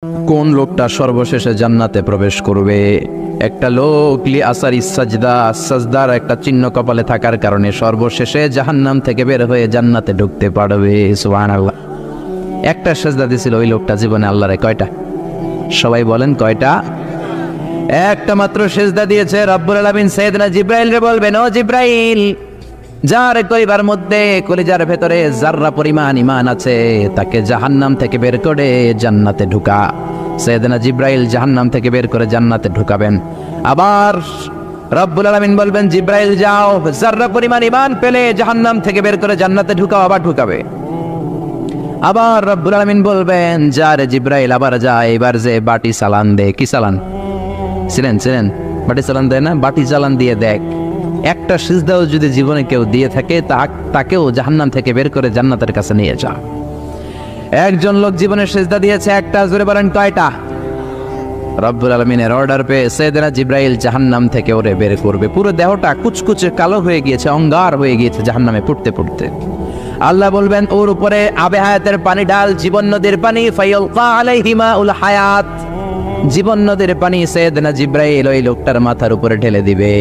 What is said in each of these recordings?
কোন লোকটা সর্বশেষে জান্নাতে প্রবেশ করবে? একটা লোক লি আসারি সাজদা, সাজদার একটা চিহ্ন কপালে থাকার কারণে সর্বশেষে জাহান্নাম থেকে বের হয়ে জান্নাতে ঢুকতে পারবে। সুবহানাল্লাহ। একটা সাজদা দিছিল ওই লোকটা জীবনে আল্লাহরে। কয়টা? সবাই বলেন কয়টা? একটা মাত্র সেজদা দিয়েছে। রব্বুল আলামিন সাইয়েদনা জিবরাইলকে বলবেন, ও জিবরাইল, যার কলিজার মধ্যে কলিজার ভেতরে যাররা পরিমাণ ঈমান আছে তাকে জাহান্নাম থেকে বের করে জান্নাতে ঢুকা। সাইয়েদনা জিবরাইল জাহান্নাম থেকে বের করে জান্নাতে ঢুকাবেন। আবার রব্বুল আলামিন বলবেন, জিবরাইল যাও, যাররা পরিমাণ ঈমান পেলে জাহান্নাম থেকে বের করে জান্নাতে ঢুকাও। আবার ঢুকাবে। আবার রব্বুল আলামিন বলবেন, যা রে জিবরাইল, আবার যা, এবার যে বাটি চালান দে। কি চালান? ছিলেন বাটি চালান দেয় না? বাটি চালান দিয়ে দেখ, একটা সিজদাও যদি জীবনে কেউ দিয়ে থাকে তাকেও জাহান্নাম থেকে বের করে জান্নাতের কাছে নিয়ে যা। একজন লোক জীবনে সিজদা দিয়েছে একটা। জোরে বলেন কয়টা? রব্বুল আলামিনের অর্ডার পেয়ে সাইয়েদনা জিবরাইল জাহান্নাম থেকে ওরে বের করবে। পুরো দেহটা কুচকুচে কালো হয়ে গিয়েছে, অঙ্গার হয়ে গিয়েছে জাহান্নামে পড়তে পড়তে। আল্লাহ বলবেন, ওর উপরে আবে হায়াতের পানি ডাল, জীবন নদীর পানি। ফায়ালকা আলাইহি মাউল হায়াত, জীবন নদীর পানি সাইয়েদনা জিবরাইল ওই লোকটার মাথার উপরে ঢেলে দিবে।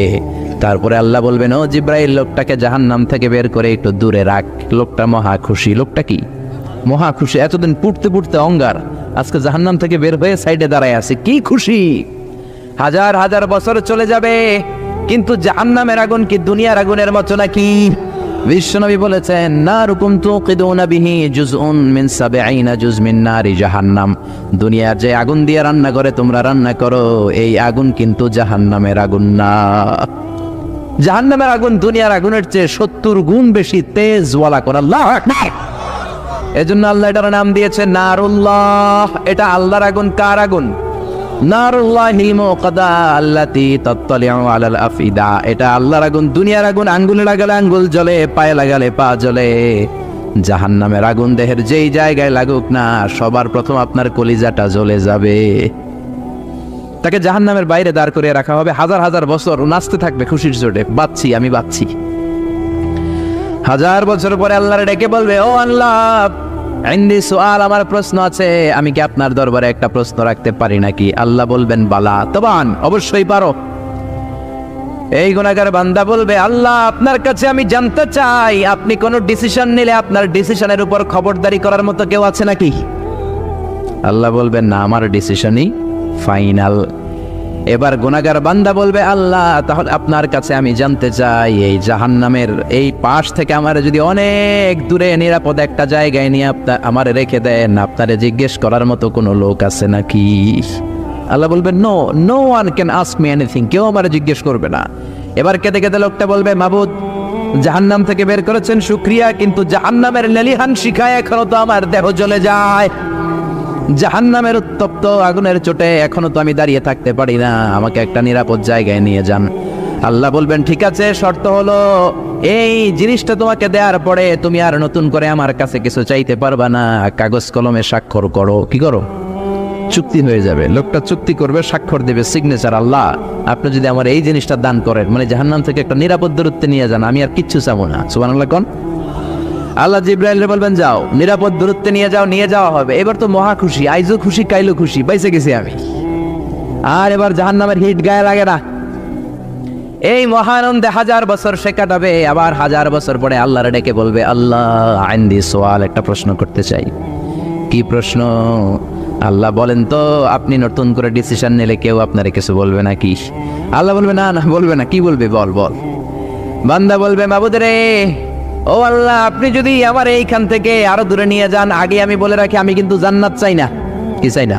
তারপরে আল্লাহ বলবেন, ও জিবরাইল, লোকটাকে জাহান্নাম থেকে বের করে একটু দূরে রাখ। লোকটা মহা খুশি। লোকটা কি মহা খুশি? এতদিন পুড়তে পুড়তে অঙ্গার, আজকে জাহান্নাম থেকে বের হয়ে সাইডে দাঁড়ায় আছে, কি খুশি! হাজার হাজার বছর চলে যাবে, কিন্তু জাহান্নামের আগুন কি দুনিয়ার আগুনের মতো নাকি? বিশ্বনবী বলেছেন, নারুকুম তুকিদুনা বিহি জুজউন মিন ৭০ জুজ মিন নারি জাহান্নাম। দুনিয়ার যে আগুন দিয়ে রান্না করে তোমরা রান্না করো, এই আগুন কিন্তু জাহান্নামের আগুন না। জাহান্নামের আগুন দুনিয়ার আগুনের চেয়ে ৭০ গুণ বেশি তেজ ওয়ালা করা। আল্লাহু আকবার। এজন্য আল্লাহ এটার নাম দিয়েছে নারুল্লাহ। এটা আল্লাহর আগুন। কার আগুন? নারুল্লাহিল মুকাদা আল্লাতী তাত্তালিউ আলাল আফিদা। এটা আল্লাহর আগুন, দুনিয়ার আগুন। আঙ্গুলে লাগালে আঙ্গুল জ্বলে, পায়ে লাগালে পা জ্বলে। জাহান্নামের আগুন দেহের যেই জায়গায় লাগুক না, সবার প্রথম আপনার কলিজাটা জ্বলে যাবে। তাকে জাহান্নামের বাইরে দাঁড় করিয়ে রাখা হবে, হাজার হাজার বছর নাচতে থাকবে খুশির চোটে, বাঁচছি আমি বাঁচছি। হাজার বছর পরে আল্লাহর ডেকে বলবে, ও আল্লাহ, ইনদি সুআল, আমার প্রশ্ন আছে, আমি কি আপনার দরবারে একটা প্রশ্ন রাখতে পারি নাকি? আল্লাহ বলবেন, বালা তবান, অবশ্যই পারো। এই গুনাহগার বান্দা বলবে, আল্লাহ, আপনার কাছে আমি জানতে চাই, আপনি কোন ডিসিশন নিলে আপনার ডিসিশনের উপর খবরদারি করার মতো কেউ আছে নাকি? আল্লাহ বলবেন, না, আমার ডিসিশনই ফাইনাল। এবার গুনাহগার বান্দা বলবে, আল্লাহ, তাহলে আপনার কাছে আমি জানতে চাই, এই জাহান্নামের এই পাশ থেকে আমার যদি অনেক দূরে নিরাপদ একটা জায়গায় নিয়ে আমারে রেখে দেন, আপনারে জিজ্ঞেস করার মতো কোনো লোক আছে নাকি? আল্লাহ বলবেন, no one can ask me anything, কেউ আমারে জিজ্ঞেস করবে না। এবার কেঁদে কেঁদে লোকটা বলবে, মাবুদ, জাহান্নাম থেকে বের করেছেন শুকরিয়া, কিন্তু জাহান্নামের লেলিহান শিখায় এখনো তো আমার দেহ জ্বলে যায়। জাহান্নামের উত্তপ্ত আগুনের চোটে এখনো তো আমি দাঁড়িয়ে থাকতে পারি না, আমাকে একটা নিরাপদ জায়গায় নিয়ে যান। আল্লাহ বলবেন, ঠিক আছে, শর্ত হলো এই জিনিসটা তোমাকে দেওয়ার পরে তুমি আর নতুন করে আমার কাছে কিছু চাইতে পারবা না। কাগজ কলমে স্বাক্ষর করো। কি করো? চুক্তি হয়ে যাবে। লোকটা চুক্তি করবে, স্বাক্ষর দেবে, সিগনেচার। আল্লাহ, আপনি যদি আমার এই জিনিসটা দান করেন, মানে জাহান্নাম থেকে একটা নিরাপদ দূরত্বে নিয়ে যান, আমি আর কিচ্ছু চাবো না। সুবহানাল্লাহ কোন? আল্লাহ জিবরাইল বলবেন, যাও, নিরাপদ দূরত্বে নিয়ে যাও। নিয়ে যাওয়া হবে। এবার তো মহা খুশি, আইজও খুশি, কাইলো খুশি, বাইসে গেছি আমি। আর এবার জাহান্নামের হিট গায়ে লাগে না। এই মহানন্দে হাজার বছর সে কাটাবে। আবার হাজার বছর পরে আল্লাহর ডেকে বলবে, আল্লাহ, ইনদি সুআল, একটা প্রশ্ন করতে চাই। কি প্রশ্ন? আল্লাহ বলেন তো, আপনি নতুন করে ডিসিশন নিলে কেউ আপনারে কিছু বলবে নাকি? আল্লাহ বলবে, না না, বলবে না। কি বলবে? বল বল। বান্দা বলবে, মাবুদ রে, ও আল্লাহ, আপনি যদি আমার এইখান থেকে আরো দূরে নিয়ে যান, আগে আমি বলে রাখি, আমি কিন্তু জান্নাত চাই না। কি চাই না?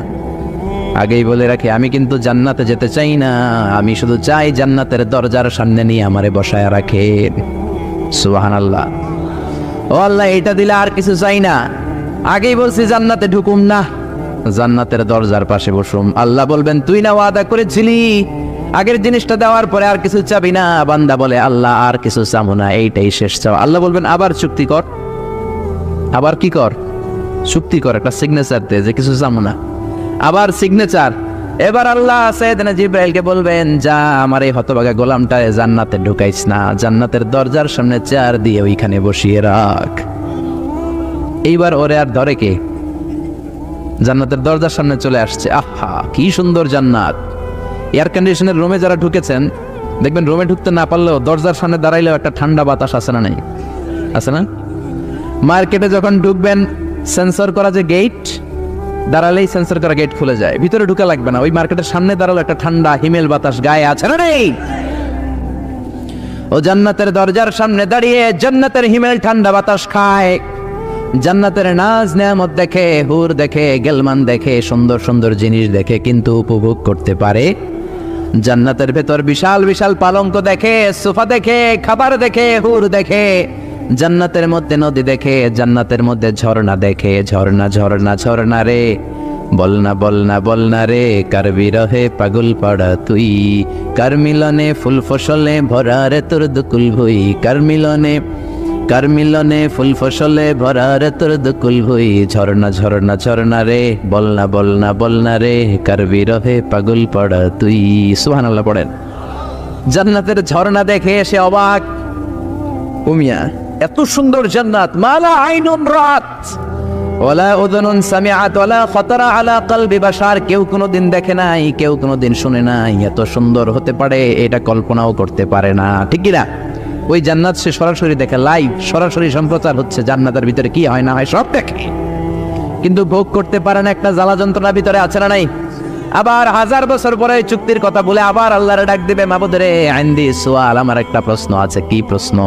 আগেই বলে রাখি, আমি কিন্তু জান্নাতে যেতে চাই না। আমি শুধু চাই জান্নাতের দরজার সামনে নিয়ে আমারে বসায় রাখেন। সুবহানাল্লাহ। ও আল্লাহ, এটা দিলে আর কিছু চাই না। আগেই বলছি জান্নাতে ঢুকুম না, জান্নাতের দরজার পাশে বসুম। আল্লাহ বলবেন, তুই না ওয়াদা করেছিলি আগের জিনিসটা দেওয়ার পরে আর কিছু চাবি না? বান্দা বলে, আল্লাহ, আর কিছু চাবো না, এইটাই শেষ চাও। আল্লাহ বলবেন, আবার চুক্তি কর। আবার কি কর? চুক্তি কর, একটা সিগনেচার দে যে কিছু চাবো না। আবার সিগনেচার। এবার আল্লাহ সাইয়েদনা জিবরাইলকে বলবেন, যা, আমার এই হতভাগা গোলামটা জান্নাতে ঢুকাইস না, জান্নাতের দরজার সামনে চেয়ার দিয়ে ওইখানে বসিয়ে রাখ। এইবার ওরে আর ধরে কে? জান্নাতের দরজার সামনে চলে আসছে। আহা কি সুন্দর জান্নাত। এয়ার কন্ডিশনের রুমে যারা ঢুকেছেন দেখবেন রুমে ঢুকতে না পারলেও দরজার সামনে দাঁড়াইলেও একটা ঠান্ডা বাতাস আছে না? নাই আছে না? মার্কেটে যখন ঢুকবেন সেন্সর করা যে গেট, দাঁড়ালেই সেন্সর করা গেট খুলে যায়, ভিতরে ঢুকা লাগবে না, ওই মার্কেটের সামনে দাঁড়ালো একটা ঠান্ডা হিমেল বাতাস গায়ে আছে না? নেই? ও জান্নাতের দরজার সামনে দাঁড়িয়ে জান্নাতের হিমেল ঠান্ডা বাতাস খায়, জান্নাতের নাজ নেয়ামত দেখে, হুর দেখে, গেলমান দেখে, সুন্দর সুন্দর জিনিস দেখে, কিন্তু উপভোগ করতে পারে। জান্নাতের ভেতর বিশাল বিশাল পালঙ্ক দেখে, সোফা দেখে, খাবার দেখে, হুর দেখে, জান্নাতের মধ্যে নদী দেখে, জান্নাতের মধ্যে ঝর্ণা দেখে। ঝর্ণা ঝর্ণা ঝর্ণা রে, বলনা বলনা বলনা রে, কার বিরহে পাগল পাড়া তুই, কার মিলনে ফুল ফসলে ভরা রে তোর দুকুল ভুই, কার মিলনে ফুল ফসলে ভরা রে তোর দুকুল ভুই। ঝর্ণা ঝর্ণা ঝর্ণা রে, বলনা বলনা বলনা রে, কার বিরহে পাগল পাড়া তুই। সুবহানাল্লাহ পড়েন। জান্নাতের ঝর্ণা দেখে এসে অবাক, উমিয়া এত সুন্দর জান্নাত, মালা আইনুন রাত ওয়ালা উযুনুন সামিআত ওয়ালা খাতারা আলা কলবি বাশার, কেউ কোনোদিন দেখে নাই, কেউ কোনোদিন শুনে নাই, এত সুন্দর হতে পারে এটা কল্পনাও করতে পারে না। ঠিক কি না? ওই জান্নাত সে সরাসরি দেখে, লাইভ সরাসরি সম্প্রচার হচ্ছে, জান্নাতের ভিতরে কি হয় না হয় সব দেখে, কিন্তু ভোগ করতে পারে না, একটা জ্বালা যন্ত্রণা ভিতরে আছে না নাই? আবার 1000 বছর পরে চুক্তির কথা বলে আবার আল্লাহরে ডাক দিবে, মাবুদ রে আইন্দি সুয়াল, আমার একটা প্রশ্ন আছে। কি প্রশ্ন?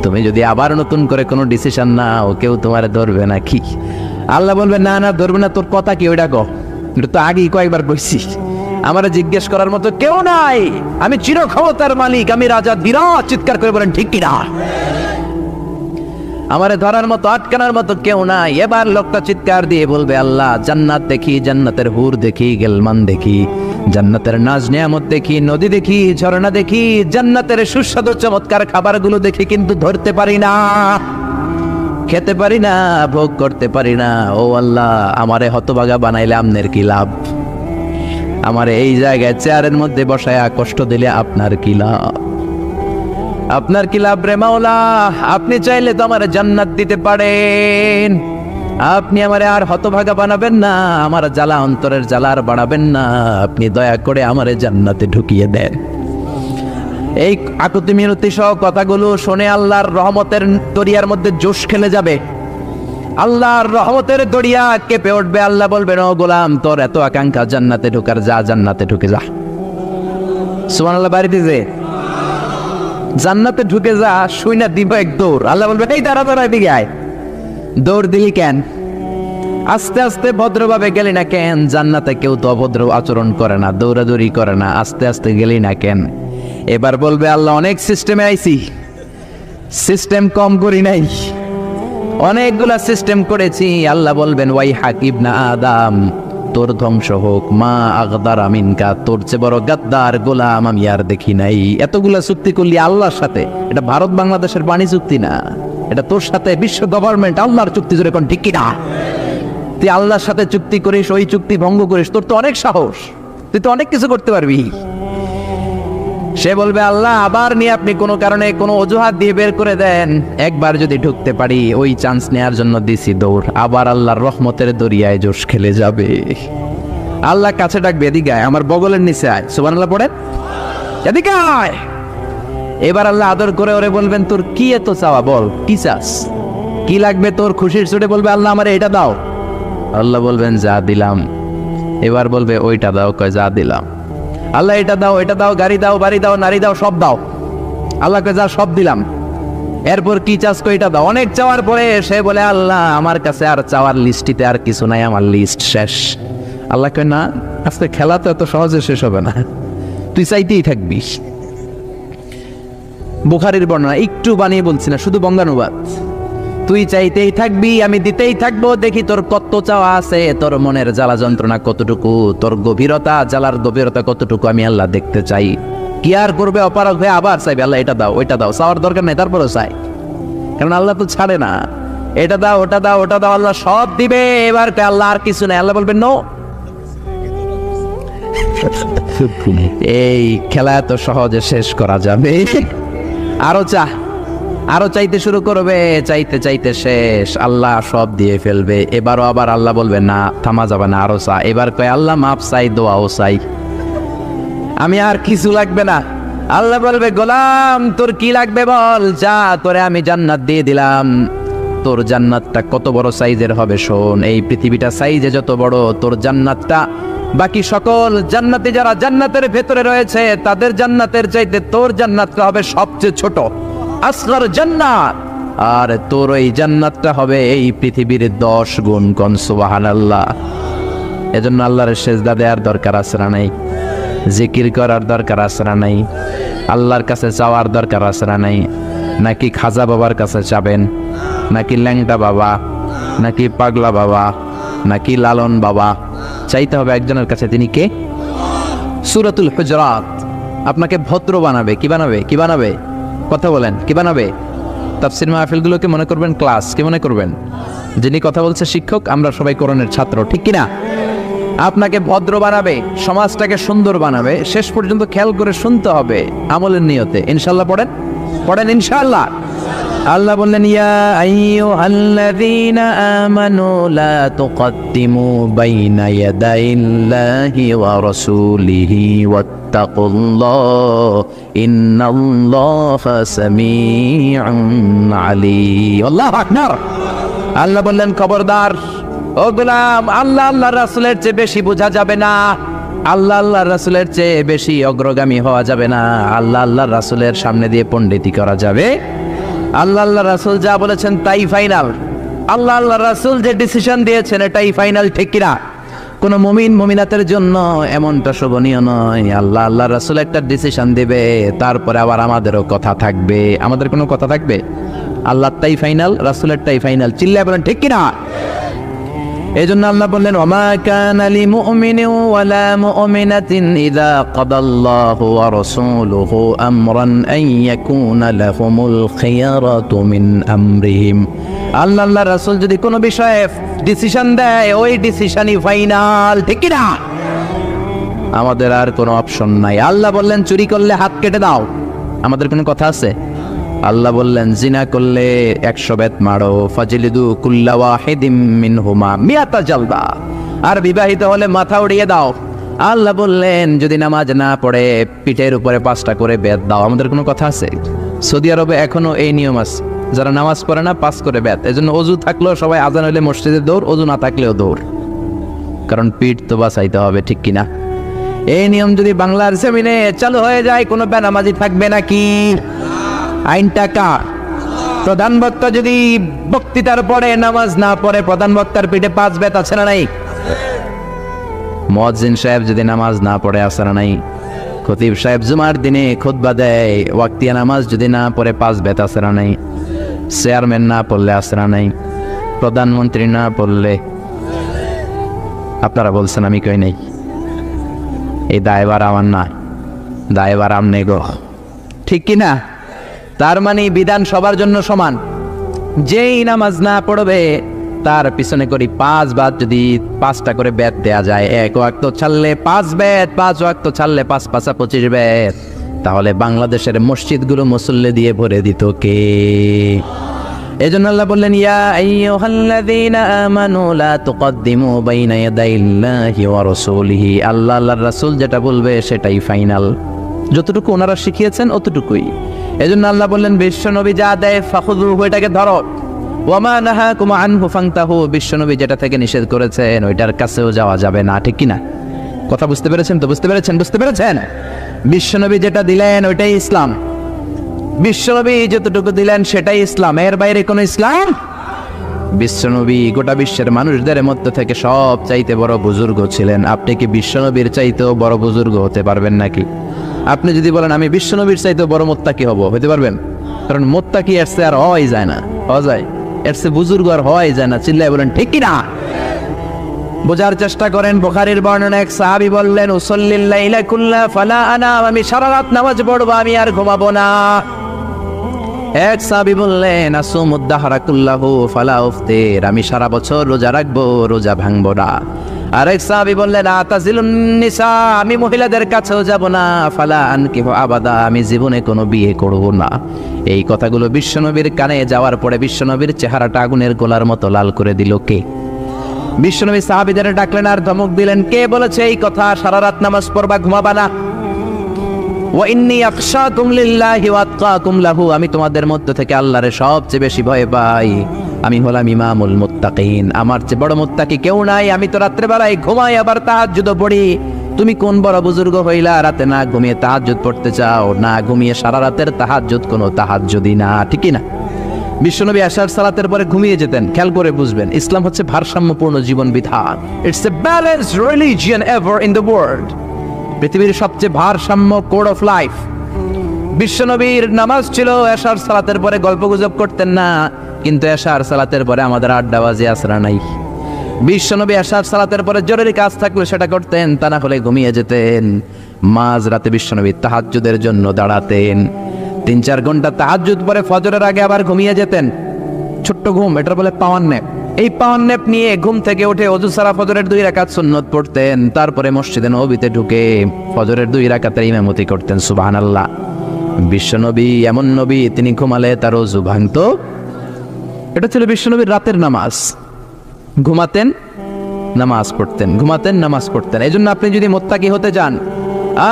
তুমি যদি আবার নতুন করে কোনো ডিসিশন নাও কেউ তোমার ধরবে নাকি? আল্লাহ বলবে না না ধরবে না, তোর কথা কি ওইটা গো, এটা তো আগেই কয়েকবার কইছি, আমারে জিজ্ঞেস করার মতো কেউ নাই, আমি চির ক্ষমতার মালিক, আমি রাজা ধীরাজ। চিৎকার করে বলেন ঠিক কিনা? আমারে ধরার মতো আটকানোর মতো কেউ নাই। এবার লোকটা চিৎকার দিয়ে বলবে, আল্লাহ জান্নাত দেখি, জান্নাতের হুর দেখি, গেলমান দেখি, জান্নাতের নাজ নিয়ামত দেখি, নদী দেখি, ঝর্ণা দেখি, জান্নাতের সুস্বাদু চমৎকার খাবারগুলো দেখি, কিন্তু ধরতে পারি না, খেতে পারি না, ভোগ করতে পারি না। ও আল্লাহ, আমারে হতভাগা বানাইলে আমনের কি লাভ? আমারে এই জায়গায় চেয়ারের মধ্যে বসায়া কষ্ট দিলে আপনার কি লাভ? আপনার কি লাভ রে মাওলা? আপনি চাইলে তো আমার জান্নাত দিতে পারেন, আপনি আমারে আর হতভাগা বানাবেন না, আমার জ্বালা অন্তরের জ্বালা আর বাড়াবেন না, আপনি দয়া করে আমারে জান্নাতে ঢুকিয়ে দেন। এই আকুতি মিনতি সহ কথাগুলো শুনে আল্লাহর রহমতের দরিয়ার মধ্যে জোশ খেলে যাবে, আল্লাহর রহমতের দরিয়া কেঁপে উঠবে। আল্লাহ বলবেন, ও গোলাম তোর এত আকাঙ্ক্ষা জান্নাতে ঢোকার, যা জান্নাতে ঢুকে যা। সুবহানাল্লাহ। বাড়িতে যে জান্নাতে ঢুকে যা, শুই না দিব এক দৌড়। আল্লাহ বলবে, এই দাঁড়া দাঁড়া, এদিকে আয়। দৌড় দিলি কেন? আস্তে আস্তে ভদ্রভাবে গেলি না কেন? জান্নাতে কেউ তো অভদ্র আচরণ করে না, দৌড়াদৌড়ি করে না, আস্তে আস্তে গেলি না কেন? এবার বলবে, আল্লাহ অনেক সিস্টেমে আইছি, সিস্টেম কম করি নাই, অনেকগুলা সিস্টেম করেছি। আল্লাহ বলবেন, ওয়াই হাকিব না আদম, তোর ধ্বংস হোক, মা আগদার আমিনকা, তোর চেয়ে বড় গাদ্দার গোলাম আমি আর দেখি নাই। এতগুলা চুক্তি করলি আল্লাহর সাথে, এটা ভারত বাংলাদেশের বাণী চুক্তি না, এটা তোর সাথে বিশ্ব গভর্নমেন্ট আল্লাহর চুক্তি, জোরে কোন ঠিক কিনা? তুই আল্লাহর সাথে চুক্তি করিস, ওই চুক্তি ভঙ্গ করিস, তোর তো অনেক সাহস, তুই তো অনেক কিছু করতে পারবি। সে বলবে, আল্লাহ আবার নিয়ে আপনি কোনো কারণে কোনো অজুহাত দিয়ে বের করে দেন, একবার যদি ঢুকতে পারি, ওই চান্স নেয়ার জন্য দিছি দৌড়। আবার আল্লাহর রহমতের দরিয়ায় জোশ খেলে যাবে। আল্লাহ কাছে ডাকবে, এদিকে আয়, আমার বগলের নিচে আয়। সুবহানাল্লাহ পড়েন, এদিকে আয়। এবার আল্লাহ আদর করে ওরে বলবেন, তোর কি এত চাওয়া, বল কি চাস, কি লাগবে তোর? খুশির চোটে বলবে, আল্লাহ আমার এটা দাও। আল্লাহ বলবেন, যা দিলাম। এবার বলবে, ওইটা দাও। কয়, যা দিলাম। আল্লাহ এটা দাও, এটা দাও, গাড়ি দাও, বাড়ি দাও, নারী দাও, সব দাও। আল্লাহ কয়, যা সব দিলাম। এরপর কি চাস? কয়, এটা দাও। অনেক চাওয়ার পরে সে বলে, আল্লাহ আমার কাছে আর চাওয়ার লিস্টিতে আর কিছু নাই, আমার লিস্ট শেষ। আল্লাহ কয়, না, আজকে খেলা তো এত সহজে শেষ হবে না, তুই চাইতেই থাকবি। বুখারীর বর্ণনা, একটু বানিয়ে বলছি না, শুধু বঙ্গানুবাদ। তুই চাইতেই থাকবি, আমি দিতেই থাকবো, দেখি তোর কত চাওয়া আছে, তোর মনের জ্বালা যন্ত্রণা কতটুকু, তোর গভীরতা, জ্বালার গভীরতা কতটুকু, আমি আল্লাহ দেখতে চাই। কি আর করবে, অপারগ হয়ে আবার চাইবে, আল্লাহ এটা দাও, ওইটা দাও। চাওয়ার দরকার নেই, তারপরেও চাই, কারণ আল্লাহ তো ছাড়ে না। এটা দাও, ওটা দাও, ওটা দাও, আল্লাহ সব দিবে। এবার আল্লাহ আর কিছু নেই, আল্লাহ বলবেন, নো। এই খেলা এত সহজে শেষ করা যাবে? আরো চা, আরো চাইতে শুরু করবে, চাইতে চাইতে শেষ, আল্লাহ সব দিয়ে ফেলবে। এবারও আবার আল্লাহ বলবে না, থামা যাবে না, আরো চা। এবার কয় আল্লাহ মাপ চাই, দোয়াও চাই, আমি আর কিছু লাগবে না। আল্লাহ বলবে গোলাম তোর কি লাগবে বল, যা, তোরে আমি জান্নাত দিয়ে দিলাম। তোর জান্নাতটা কত বড় সাইজের হবে শোন, এই পৃথিবীটা সাইজে যত বড়, তোর জান্নাতটা বাকি সকল জান্নাতি যারা জান্নাতের ভেতরে রয়েছে তাদের জান্নাতের চাইতে তোর জান্নাতটা হবে সবচেয়ে ছোট, আসগর জান্নাত। আর তোর ওই জান্নাতটা হবে এই পৃথিবীর 10 গুণ। কোন সুবহানাল্লাহ। এজন্য আল্লাহর সেজদা দেওয়ার দরকার আছে না নাই? জিকির করার দরকার আছে না নাই? আল্লাহর কাছে চাওয়ার দরকার আছে না নাই? নাকি খাজা বাবার কাছে চাবেন, নাকি ল্যাংটা বাবা, নাকি পাগলা বাবা, নাকি লালন বাবা? চাইতে হবে একজনের কাছে। তিনি কে? সূরাতুল হুজরাত আপনাকে ভদ্র বানাবে। কি বানাবে? কি বানাবে? কথা বলেন, কি বানাবে? তাফসীর মাহফিলগুলোকে মনে করবেন ক্লাস, কি মনে করবেন? যিনি কথা বলছে শিক্ষক, আমরা সবাই কোরআনের ছাত্র, ঠিক কিনা? আপনাকে ভদ্র বানাবে, সমাজটাকে সুন্দর বানাবে। শেষ পর্যন্ত খেয়াল করে শুনতে হবে আমলের নিয়তে। ইনশাআল্লাহ পড়েন, পড়েন ইনশাআল্লাহ। আল্লাহ বললেন ইয়া আইয়ুহাল্লাযীনা আমানু লা তুকদ্দিমু বাইনা ইয়াদাইল্লাহি ওয়া রাসূলিহি ওয়াত্তাকুল্লাহ ইন্নাল্লাহা সামিউন আলীম। আল্লাহু আকবার। আল্লাহ বললেন খবরদার ও গোলাম, আল্লাহ আল্লাহর রাসূলের চেয়ে বেশি বোঝা যাবে না, আল্লাহ আল্লাহর রাসূলের চেয়ে বেশি অগ্রগামী হওয়া যাবে না, আল্লাহ আল্লাহর রাসূলের সামনে দিয়ে পণ্ডিতি করা যাবে। আল্লাহ আল্লাহর রাসূল যা বলেছেন তাই ফাইনাল। আল্লাহ আল্লাহর রাসূল যে ডিসিশন দিয়েছেন এটাই ফাইনাল, ঠিক কিনা? কোন মুমিন মুমিনাতের জন্য এমনটা শোভনীয় নয়। আল্লাহ আল্লাহর রাসূল একটা ডিসিশন দিবে, তারপরে আবার আমাদেরও কথা থাকবে। আমাদের কোনো কথা থাকবে? আল্লাহরটাই ফাইনাল, রাসূলেরটাই ফাইনাল। চিল্লায় বলেন ঠিক কিনা? এজন্য আল্লাহ বললেন ওমা কানা লিমুমিনিন ওয়ালা মুমিনাতিন ইযা কাদাল্লাহু ওয়া রাসূলুহু আমরান আন ইয়াকুনা লাহুমুল খিয়ারাতু মিন আমরিহিম। আল্লাহ আল্লাহর রাসূল যদি কোনো বিষয়ে ডিসিশন দেয় ওই ডিসিশনই ফাইনাল, ঠিক কি না? আমাদের আর কোনো অপশন নাই। আল্লাহ বললেন চুরি করলে হাত কেটে দাও, আমাদের কোনো কথা আছে? আল্লাহ বললেন জিনা করলে 100 বেত মারো, ফাজলিদু কুল্লা ওয়াহিদিম মিনহুমা মিয়াতা জালদা। আর বিবাহিত হলে মাথা উড়িয়ে দাও। আল্লাহ বললেন যদি নামাজ না পড়ে পিঠের উপরে 5টা করে বেত দাও। আমাদের কোনো কথা আছে? সৌদি আরবে এখনো এই নিয়ম আছে, যারা নামাজ পড়ে না 5 করে বেত। এজন্য অজু থাকলেও সবাই আজান হইলে মসজিদে দৌড়, অজু না থাকলেও দৌড়, কারণ পিঠ তো বাঁচাইতে হবে, ঠিক কিনা? এই নিয়ম যদি বাংলার জমিনে চালু হয়ে যায় কোনো বেনামাজি থাকবে নাকি? আইনটা কার? প্রধান বক্তা যদি বক্তৃতার পরে নামাজ না পড়ে প্রধান বক্তার পিঠে 5 বেত আছে না নাই? মুয়াজ্জিন সাহেব যদি নামাজ না পড়ে আছে না নাই? খতিব সাহেব জুমার দিনে খুতবা দেয়, ওয়াক্তিয়া নামাজ যদি না পড়ে 5 বেত আছে না নাই? চেয়ারম্যান না পড়লে আছে না নাই? প্রধানমন্ত্রী না পড়লে? আপনারা বলছেন আমি কই নাই। এই দায়ভার আমার না, দায়ভার আমনে গো, ঠিক কিনা? তার মানে বিধান সবার জন্য সমান। যেই নামাজ না পড়বে তার পিছনে করি 5 বাদ, যদি 5টা করে বেত দেয়া যায়, 1 ওয়াক্ত ছাড়লে 5 বেত, 5 ওয়াক্ত ছাড়লে 5 5 25 বেত, তাহলে বাংলাদেশের মসজিদগুলো মুসল্লি দিয়ে ভরে দিত কে? এজন্য আল্লাহ বললেন ইয়া আইয়ুহাল্লাযীনা আমানু লা তুকদ্দিমু বাইনা ইয়াদাইল্লাহি ওয়া রাসূলিহি। আল্লাহ আল্লাহর রাসূল যেটা বলবে সেটাই ফাইনাল, যতটুকু ওনারা শিখিয়েছেন অতটুকুই। এজন্য আল্লাহ বললেন বিশ্বনবী যা দেয় ফাখুযুহু, এটাকে ধরো, ওয়া মা নাহাকুম আনহু ফান্তাহু, বিশ্বনবী যেটা থেকে নিষেধ করেছেন ওইটার কাছেও যাওয়া যাবে না, ঠিক কি না? কথা বুঝতে পেরেছেন তো? বুঝতে পেরেছেন? বুঝতে পেরেছেন? বিশ্বনবী যেটা দিলেন ওইটাই ইসলাম, বিশ্বনবী যতটুকু দিলেন সেটাই ইসলাম, এর বাইরে কোনো ইসলাম। বিশ্বনবী গোটা বিশ্বের মানুষদের মধ্য থেকে সব চাইতে বড় বুজুর্গ ছিলেন। আপনি কি বিশ্বনবীর চাইতেও বড় বুজুর্গ হতে পারবেন নাকি? আপনি যদি বলেন আমি বিশ্বনবীর চাইতেও বড় মুত্তাকি হব, হতে পারবেন? কারণ মুত্তাকি এর চেয়ে আর হওয়াই যায় না, হওয়া যায়? এর চেয়ে বুজুর্গ আর হওয়াই যায় না। চিল্লায় বলেন ঠিক কিনা? বোঝার চেষ্টা করেন। বুখারীর বর্ণনা, এক সাহাবী বললেন উসাল্লিল লাইলা কুল্লা ফালা আনাম, আমি সারা রাত নামাজ পড়বো, আমি আর ঘুমাবো না। এক সাহাবী বললেন আসুমুদ দাহরা কুল্লাহু ফালা উফতির, আমি সারা বছর রোজা রাখবো, রোজা ভাঙবো না। আরেক সাহাবী বললেন আতাজিলুন নিসা, আমি মহিলাদের কাছেও যাব না, ফালা আনকিহু আবাদা, আমি জীবনে কোনো বিয়ে করব না। এই কথাগুলো বিশ্বনবীর কানে যাওয়ার পরে বিশ্বনবীর চেহারাটা আগুনের গোলার মতো লাল করে দিল কে? বিশ্বনবী সাহাবীদের ডাকলেন আর ধমক দিলেন, কে বলেছে এই কথা? সারা রাত নামাজ পড়বা, ঘুমাবা না। ওয়া ইন্নী আখশাকুম লিল্লাহি ওয়া আতকাকুম লাহু, আমি তোমাদের মধ্য থেকে আল্লাহর সবচেয়ে বেশি ভয় পাই। আমি হলাম ইমামুল মুত্তাকিন, আমার চেয়ে বড় মুত্তাকি কেউ নাই। আমি তো রাত্রে বেলায় ঘুমাই, আবার তাহাজ্জুদও পড়ি। তুমি কোন বড় বুজুর্গ হইলা রাতে না ঘুমিয়ে তাহাজ্জুদ পড়তে চাও? না ঘুমিয়ে সারা রাতের তাহাজ্জুদ কোনো তাহাজ্জুদই না, ঠিকই না? বিশ্বনবী আশার সালাতের পরে ঘুমিয়ে যেতেন। খেয়াল করে বুঝবেন, ইসলাম হচ্ছে ভারসাম্যপূর্ণ জীবন বিধান। It's a balanced religion ever in the world. পৃথিবীর সবচেয়ে ভারসাম্য কোড অফ লাইফ। বিশ্বনবীর নামাজ ছিল এশার সালাতের পরে গল্পগুজব করতেন না, কিন্তু এশার সালাতের পরে আমাদের আড্ডাবাজি আসরা নাই। বিশ্বনবী এশার সালাতের পরে জরুরি কাজ থাকলে সেটা করতেন, তা না হলে ঘুমিয়ে যেতেন। মাঝ রাতে বিশ্বনবী তাহাজ্জুদের জন্য দাঁড়াতেন, 3-4 ঘন্টা তাহাজ্জুদ পরে ফজরের আগে আবার ঘুমিয়ে যেতেন। ছোট্ট ঘুম, এটা বলে পাওয়ার ন্যাপ। এই পাওয়ার ন্যাপ নিয়ে ঘুম থেকে উঠে ওযু সারা ফজরের 2 রাকাত সুন্নত পড়তেন, তারপরে মসজিদে নববীতে ঢুকে ফজরের 2 রাকাতের ইমামতি করতেন। সুবহানাল্লাহ। বিশ্বনবী এমন নবী, তিনি ঘুমালে তার ওযু ভাঙতো। এটা ছিল বিশ্বনবীর রাতের নামাজ। ঘুমাতেন, নামাজ পড়তেন, ঘুমাতেন, নামাজ পড়তেন। এই জন্য আপনি যদি মুত্তাকি হতে চান,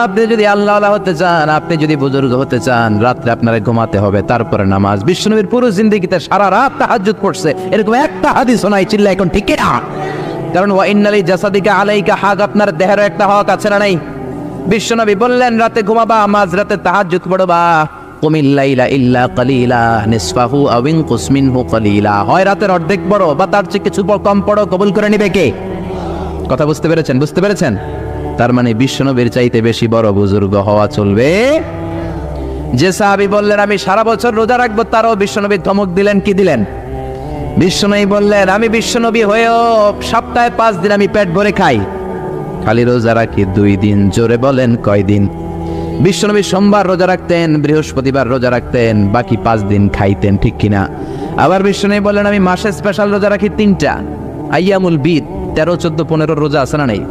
আপনি যদি আল্লাহওয়ালা হতে চান, আপনি যদি বুজুর্গ হতে চান, রাত্রে আপনারা ঘুমাতে হবে, তারপরে নামাজ। বিশ্বনবীর পুরো জিন্দেগিতে সারা রাত তাহাজ্জুদ পড়ছে, এরকম একটা হাদিস নাই। চিল্লা এখন ঠিক না? কারণ ওয়া ইন্নালি জাসাদিকা আলাইকা হাক, আপনার দেহের একটা হক আছে না নাই? বিশ্বনবী বললেন রাতে ঘুমাবা, মাঝ রাতে তাহাজ্জুদ পড়বা। কুমিল লাইলা ইল্লা কালিলা নিসফাহু আও ইনকুস মিনহু কালিলা, হয় রাতের অর্ধেক পড়ো বা তার চেয়ে কিছু কম পড়ো, কবুল করে নিবে কে? কথা বুঝতে পেরেছেন? বুঝতে পেরেছেন? তার মানে বিশ্বনবীর চাইতে বেশি বড় বুজুর্গ হওয়া চলবে। যে সাহাবী বললেন আমি সারা বছর রোজা রাখবো, তারও বিশ্বনবী ধমক দিলেন। কি দিলেন? বিশ্বনবী বললেন আমি বিশ্বনবী হয়েও সপ্তাহে 5 দিন আমি পেট ভরে খাই, খালি রোজা রাখি 2 দিন। জোরে বলেন কয়দিন? বিশ্বনবী সোমবার রোজা রাখতেন, বৃহস্পতিবার রোজা রাখতেন, বাকি 5 দিন খাইতেন, ঠিক কিনা? আবার বিশ্বনবী বললেন আমি মাসে স্পেশাল রোজা রাখি 3টা, আইয়ামুল বিদ, 13, 14, 15 রোজা আছে না নাই?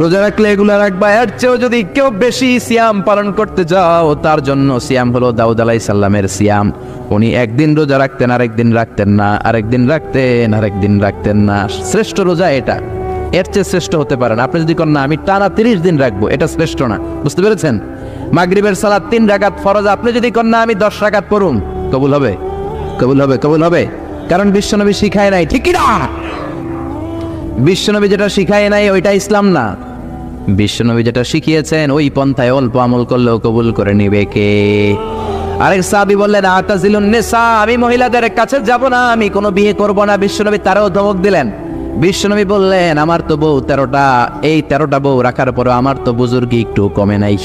রোজা রাখলে এগুলো রাখবা। এর চেয়েও যদি কেউ বেশি সিয়াম পালন করতে যাও, তার জন্য সিয়াম হলো দাউদ আলাইহিস সালামের সিয়াম। উনি একদিন রোজা রাখতেন, আরেকদিন রাখতেন না, আরেকদিন রাখতেন, আরেকদিন রাখতেন না। শ্রেষ্ঠ রোজা এটা, এর চেয়ে শ্রেষ্ঠ হতে পারে না। আপনি যদি করেন না আমি টানা 30 দিন রাখবো, এটা শ্রেষ্ঠ না। বুঝতে পেরেছেন? মাগরিবের সালাত 3 রাকাত ফরজ, আপনি যদি করেন না আমি 10 রাকাত পড়ুন, কবুল হবে? কবুল হবে? কবুল হবে? কারণ বিশ্বনবী শিখায় নাই, ঠিক কি না? বিশ্বনবী যেটা শিখায় নাই ওইটা ইসলাম না। বিশ্বনবী যেটা শিখিয়েছেন ওই পন্থায় অল্প আমল করলেও কবুল করে নিবে কে? আরেক সাহাবী বললেন আতাজিলুন নিসা, আমি মহিলাদের কাছে যাব না, আমি কোনো বিয়ে করব না। বিশ্বনবী তারও ধমক দিলেন। বিশ্বনবী বললেন আমার তো বউ 13টা, এই 13টা বউ রাখার পরে আমার তো বুজুর্গি একটু কমে নাই।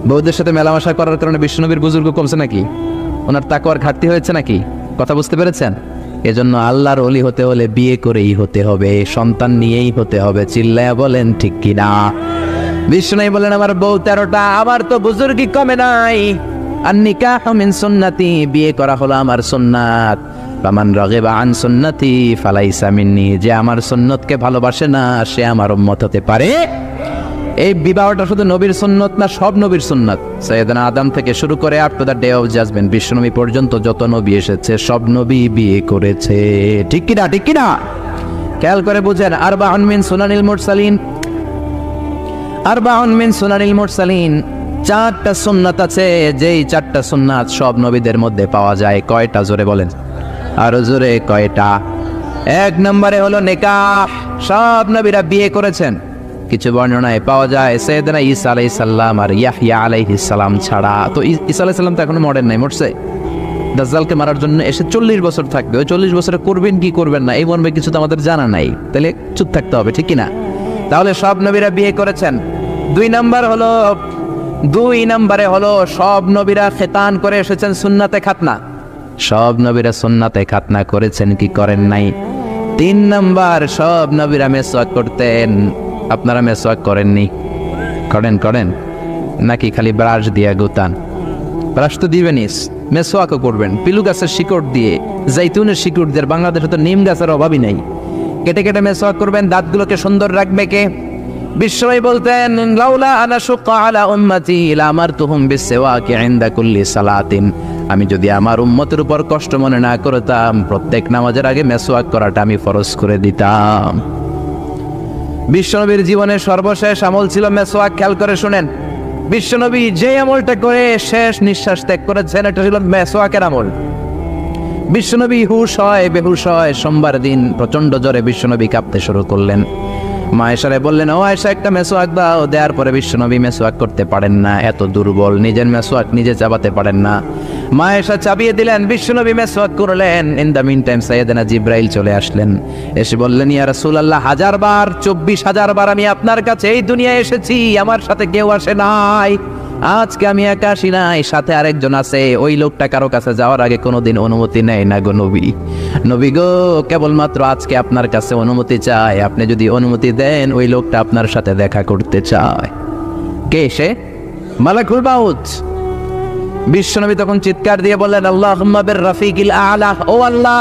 বউদের সাথে মেলামেশা করার কারণে বিশ্বনবীর বুজুর্গ কমছে নাকি? ওনার তাকওয়ার ঘাটতি হয়েছে নাকি? কথা বুঝতে পেরেছেন? এজন্য আল্লাহর ওলি হতে হলে বিয়ে করেই হতে হবে, সন্তান নিয়েই হতে হবে। চিল্লায়া বলেন ঠিক কিনা? বিশ্বনবী বলেন আমার বউ 13টা, আমার তো বুজুর্গি কমে নাই। আর নিকাহু মিন সুন্নতি, বিয়ে করা হলো আমার সুন্নাত। ফামান রাগিবা আন সুন্নতি ফালাইসা মিন্নি, যে আমার সুন্নতকে ভালোবাসে না সে আমার উম্মত হতে পারে। এই বিবাহটা শুধু নবীর সুন্নত না, সব নবীর সুন্নত। সাইয়েদনা আদম থেকে শুরু করে up to the day of judgement, বিশ্বনবী পর্যন্ত যত নবী এসেছে সব নবী বিয়ে করেছে, ঠিক কিনা? ঠিক কিনা? খেয়াল করে বুঝেন। আরবাউন মিন সুনানিল মুরসালিন, আরবাউন মিন সুনানিল মুরসালিন, 4টা সুন্নাত আছে, যেই 4টা সুন্নাত সব নবীদের মধ্যে পাওয়া যায়। কয়টা? জোরে বলেন, আরো জোরে, কয়টা? 1 নম্বরে হলো নিকাহ, সব নবীরা বিয়ে করেছেন। কিছু বর্ণনায় পাওয়া যায় সাইয়েদনা ঈসা আলাইহিস সালাম আর ইয়াহইয়া আলাইহিস সালাম ছাড়া। তো ঈসা আলাইহিস সালাম তো এখনো মরেন নাই, মরছে। দাজ্জালকে মারার জন্য এসে 40 বছর থাকবে। ওই 40 বছরে করবেন কি করবেন না এই মর্মে কিছু তো আমাদের জানা নাই, তাহলে চুপ থাকতে হবে, ঠিক কিনা? তাহলে সব নবীরা বিয়ে করেছেন। 2 নম্বরে হলো সব নবীরা খেতান করে এসেছেন, সুন্নাতে খাতনা। সব নবীরা সুন্নাতে খাতনা করেছেন কি করেন নাই? 3 নম্বর, সব নবীরা মেসওয়াক করতেন। আপনারা মেসওয়াক করেননি? করেন নাকি খালি ব্রাশ দিয়ে গুতান? ব্রাশ তো দিবেনই, মেসওয়াকও করবেন পিলু গাছের শিকড় দিয়ে, জাইতুনের শিকড় দিয়ে। বাংলাদেশে তো নিম গাছের অভাবই নাই। কেটে কেটে মেসওয়াক করবেন, দাঁতগুলোকে সুন্দর রাখবে কে? বিশ্বনবী বলতেন, লাউলা আনা শুক্কা আলা উম্মতি লামারতুহুম বিসওয়াকি ইনদা কুল্লি সালাতিন। আমি যদি আমার উম্মতের উপর কষ্ট মনে না করতাম, প্রত্যেক নামাজের আগে মেসওয়াক করাটা আমি ফরজ করে দিতাম। বিশ্বনবীর জীবনের সর্বশেষ আমল ছিল মেসওয়াক। খেয়াল করে শুনেন, বিশ্বনবী যে আমলটা করে শেষ নিঃশ্বাস ত্যাগ করেছেন, এটা ছিল মেসওয়াকের আমল। বিশ্বনবী হুশ হয় বেহুশ হয়, সোমবার দিন প্রচন্ড জ্বরে বিশ্বনবী কাঁপতে শুরু করলেন। মা আয়েশারে বললেন, ও আয়েশা একটা মেসওয়াক দাও। দেওয়ার পরে বিশ্বনবী মেসওয়াক করতে পারেন না, এত দুর্বল, নিজের মেসওয়াক নিজে চাবাতে পারেন না। মা আয়েশা চাবিয়ে দিলেন, বিশ্বনবী মেসওয়াক করলেন। ইন দ্য মিন টাইম সাইয়েদনা জিব্রাইল চলে আসলেন, এসে বললেন, ইয়া রাসূলুল্লাহ, 1000 বার 24,000 বার আমি আপনার কাছে এই দুনিয়ায় এসেছি, আমার সাথে কেউ আসে নাই। আজকে আমি একা আসি নাই, সাথে আরেকজন আছে। ওই লোকটা কারো কাছে যাওয়ার আগে কোনোদিন অনুমতি নেয় না গো নবী। নবী গো, কেবলমাত্র আজকে আপনার কাছে অনুমতি চায়। আপনি যদি অনুমতি দেন, ওই লোকটা আপনার সাথে দেখা করতে চায়। কে সে? মালাকুল মাউত। বিশ্বনবী তখন চিৎকার দিয়ে বললেন, আল্লাহুম্মা বির রাফিকিল আলা, ও আল্লাহ,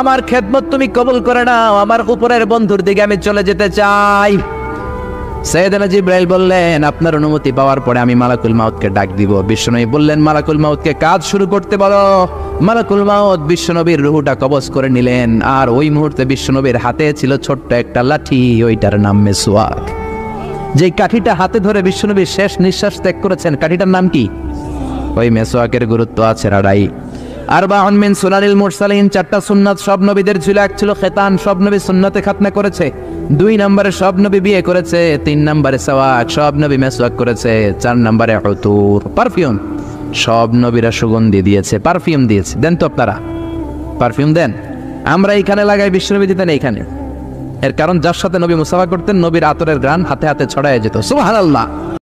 আমার খেদমত তুমি কবুল করে নাও, আমার উপরের বন্ধুর দিকে আমি চলে যেতে চাই। সাইয়েদনা জিব্রাইল বললেন, আপনার অনুমতি পাওয়ার পরে আমি মালাকুল মাউতকে ডাক দিব। বিশ্বনবী বললেন, মালাকুল মাউতকে কাজ শুরু করতে বলো। মালাকুল মাউত বিশ্বনবীর রূহটা কবজ করে নিলেন, আর ওই মুহূর্তে বিশ্বনবীর হাতে ছিল ছোট্ট একটা লাঠি, ওইটার নাম মেসওয়াক। যে কাঠিটা হাতে ধরে বিশ্বনবী শেষ নিঃশ্বাস ত্যাগ করেছেন, কাঠিটার নাম কি? ওই মেসওয়াকের গুরুত্ব আছে রাড়াই। আরবাউন মিন সুনানিল মুরসালিন, 4টা সুন্নাত সব নবীদের ছিল। এক ছিল খেতান, সব নবী সুন্নাতে খাতনা করেছে। 2 নম্বরে সব নবী বিয়ে করেছে। 3 নম্বরে সাওয়াক, সব নবী মেসওয়াক করেছে। 4 নম্বরে উতুর, পারফিউম, সব নবীরা সুগন্ধি দিয়েছে, পারফিউম দিয়েছে। দেন তো আপনারা পারফিউম দেন। আমরা এইখানে লাগাই, বিশ্বনবী দিতেন এইখানে। এর কারণ যার সাথে নবী মুসাফা করতেন, নবীর আতরের ঘ্রাণ হাতে হাতে ছড়ায় যেত। সুবহানাল্লাহ।